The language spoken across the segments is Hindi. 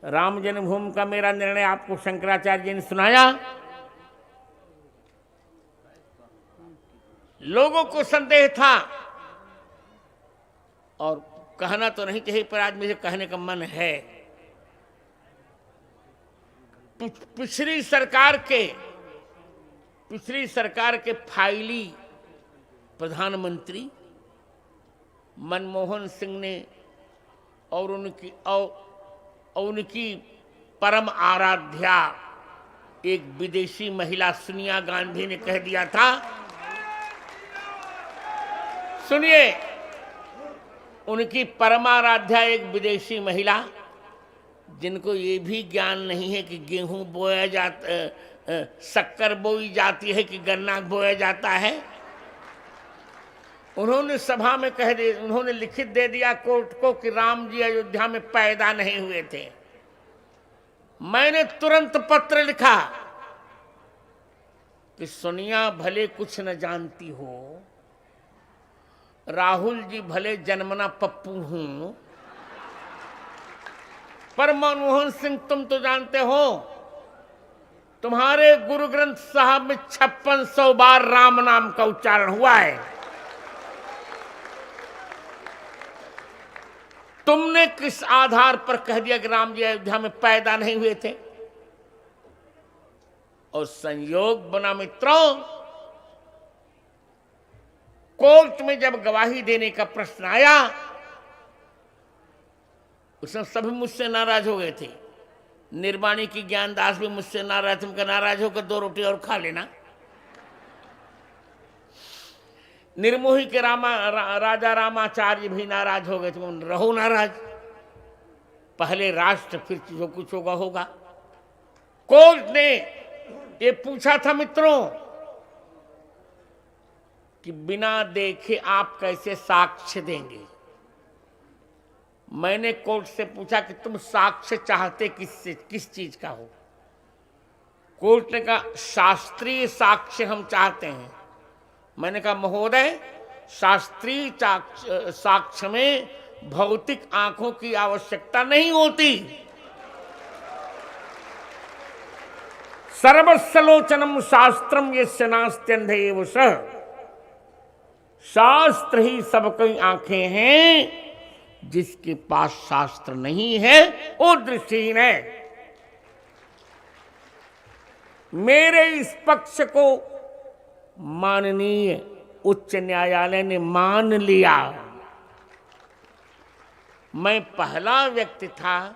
राम जन्मभूमि का मेरा निर्णय आपको शंकराचार्य जी ने सुनाया। लोगों को संदेह था और कहना तो नहीं चाहिए पर आज मुझे कहने का मन है। पिछली सरकार के फाइली प्रधानमंत्री मनमोहन सिंह ने और उनकी परम आराध्या एक विदेशी महिला सोनिया गांधी ने कह दिया था, सुनिए, उनकी परमाराध्या एक विदेशी महिला जिनको ये भी ज्ञान नहीं है कि गेहूं बोया जाता, शक्कर बोई जाती है कि गन्ना बोया जाता है, उन्होंने सभा में उन्होंने लिखित दे दिया कोर्ट को कि राम जी अयोध्या में पैदा नहीं हुए थे। मैंने तुरंत पत्र लिखा कि सोनिया भले कुछ न जानती हो, राहुल जी भले जन्मना पप्पू हूं, पर मनमोहन सिंह तुम तो जानते हो, तुम्हारे गुरु ग्रंथ साहब में 5600 बार राम नाम का उच्चारण हुआ है। तुमने किस आधार पर कह दिया कि राम जी अयोध्या में पैदा नहीं हुए थे? और संयोग बना मित्रों, कोर्ट में जब गवाही देने का प्रश्न आया, उसमें सभी मुझसे नाराज हो गए थे। निर्वाणी की ज्ञानदास भी मुझसे नाराज, तुमका नाराज होकर 2 रोटी और खा लेना। निर्मोही के राजा रामाचार्य भी नाराज हो गए, तुम रहो नाराज, पहले राष्ट्र फिर जो कुछ होगा होगा। कोर्ट ने ये पूछा था मित्रों कि बिना देखे आप कैसे साक्ष्य देंगे। मैंने कोर्ट से पूछा कि तुम साक्ष्य चाहते किस चीज का हो? कोर्ट ने कहा शास्त्रीय साक्ष्य हम चाहते हैं। मैंने कहा महोदय, शास्त्रीय साक्ष्य में भौतिक आंखों की आवश्यकता नहीं होती। सर्वस्वलोचनम शास्त्रम यस्य नास्त्यन्धे एव सः, शास्त्र ही सबकी आंखें हैं, जिसके पास शास्त्र नहीं है वो दृष्टिहीन है। मेरे इस पक्ष को माननीय उच्च न्यायालय ने मान लिया। मैं पहला व्यक्ति था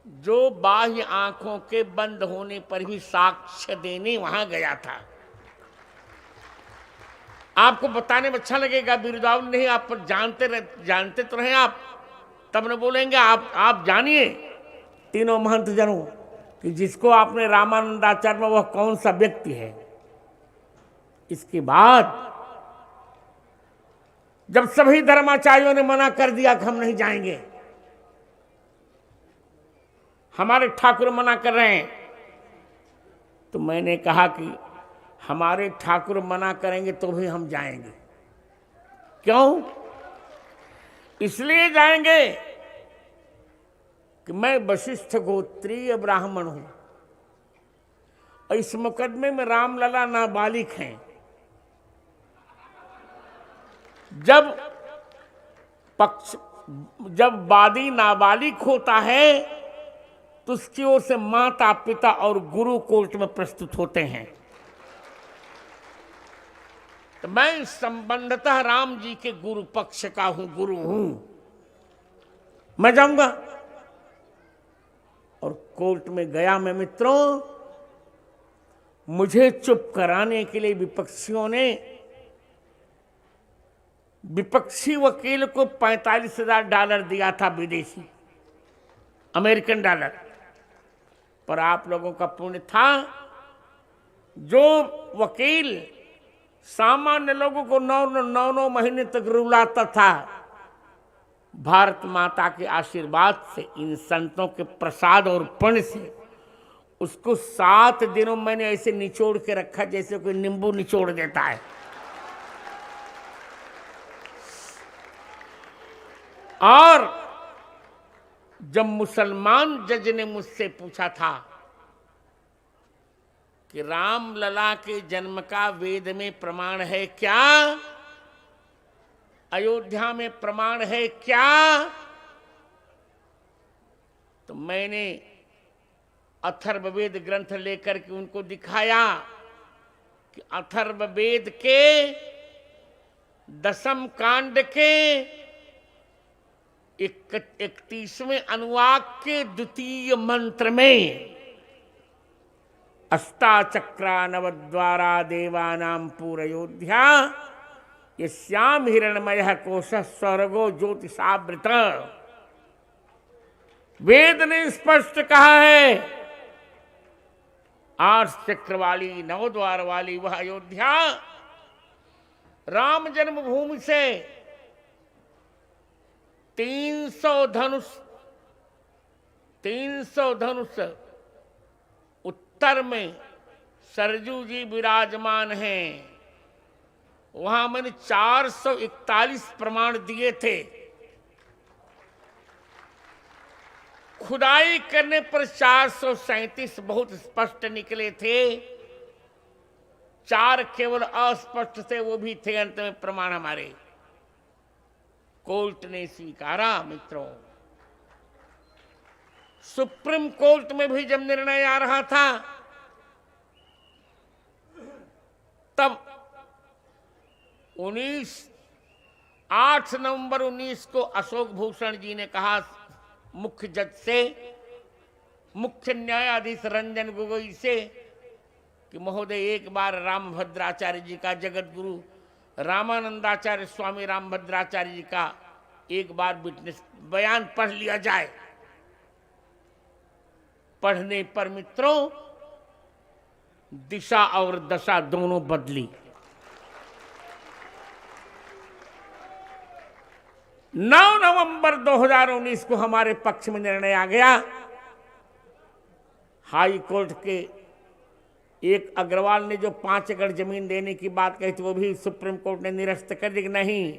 जो बाह्य आंखों के बंद होने पर भी साक्ष्य देने वहां गया था। आपको बताने में अच्छा लगेगा, बिरुदावन नहीं, आप पर जानते तो रहे आप, तब न बोलेंगे। आप जानिए तीनों महंत जनों कि जिसको आपने रामानंदाचार्य में, वह कौन सा व्यक्ति है। इसके बाद जब सभी धर्माचार्यों ने मना कर दिया कि हम नहीं जाएंगे, हमारे ठाकुर मना कर रहे हैं, तो मैंने कहा कि हमारे ठाकुर मना करेंगे तो भी हम जाएंगे। क्यों? इसलिए जाएंगे कि मैं वशिष्ठ गोत्रीय ब्राह्मण हूं और इस मुकदमे में रामलला नाबालिग हैं। जब वादी नाबालिग होता है तो उसकी ओर से माता पिता और गुरु कोर्ट में प्रस्तुत होते हैं। तो मैं संबंधतः राम जी के गुरु पक्ष का हूं, गुरु हूं, मैं जाऊंगा। और कोर्ट में गया मैं मित्रों, मुझे चुप कराने के लिए विपक्षियों ने विपक्षी वकील को $45,000 दिया था, विदेशी अमेरिकन डॉलर। पर आप लोगों का पुण्य था, जो वकील सामान्य लोगों को 9 महीने तक रुलाता था, भारत माता के आशीर्वाद से, इन संतों के प्रसाद और पुण्य से उसको 7 दिनों मैंने ऐसे निचोड़ के रखा जैसे कोई नींबू निचोड़ देता है। और जब मुसलमान जज ने मुझसे पूछा था कि राम लला के जन्म का वेद में प्रमाण है क्या, अयोध्या में प्रमाण है क्या, तो मैंने अथर्ववेद ग्रंथ लेकर के उनको दिखाया कि अथर्ववेद के 10वें कांड के 31वें अनुवाक के 2 मंत्र में अष्टाचक्रा नवद्वारा देवानां पूरयोध्या यस्याम हिरणमयः कोशः स्वर्गो ज्योतिषावृत, वेद ने स्पष्ट कहा है 8 चक्र वाली 9 द्वार वाली वह अयोध्या राम जन्मभूमि से 300 धनुष उत्तर में सरजू जी विराजमान हैं। वहां मैंने 441 प्रमाण दिए थे। खुदाई करने पर 437 बहुत स्पष्ट निकले थे, 4 केवल अस्पष्ट थे, वो भी थे अंत में प्रमाण हमारे। कोर्ट ने स्वीकारा। मित्रों, सुप्रीम कोर्ट में भी जब निर्णय आ रहा था तब 8 नवंबर 19 को अशोक भूषण जी ने कहा मुख्य जज से, मुख्य न्यायाधीश रंजन गोगोई से कि महोदय एक बार रामभद्राचार्य जी का, जगत गुरु रामानंदाचार्य स्वामी रामभद्राचार्य जी का एक बार विटनेस बयान पढ़ लिया जाए। पढ़ने पर मित्रों दिशा और दशा दोनों बदली। 9 नवंबर 2019 को हमारे पक्ष में निर्णय आ गया। हाई कोर्ट के एक अग्रवाल ने जो 5 एकड़ जमीन देने की बात कही थी वो भी सुप्रीम कोर्ट ने निरस्त कर दी कि नहीं,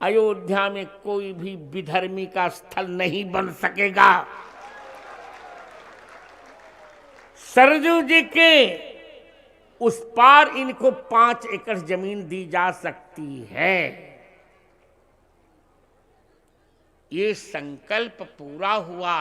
अयोध्या में कोई भी विधर्मी का स्थल नहीं बन सकेगा। सरजू जी के उस पार इनको 5 एकड़ जमीन दी जा सकती है। ये संकल्प पूरा हुआ।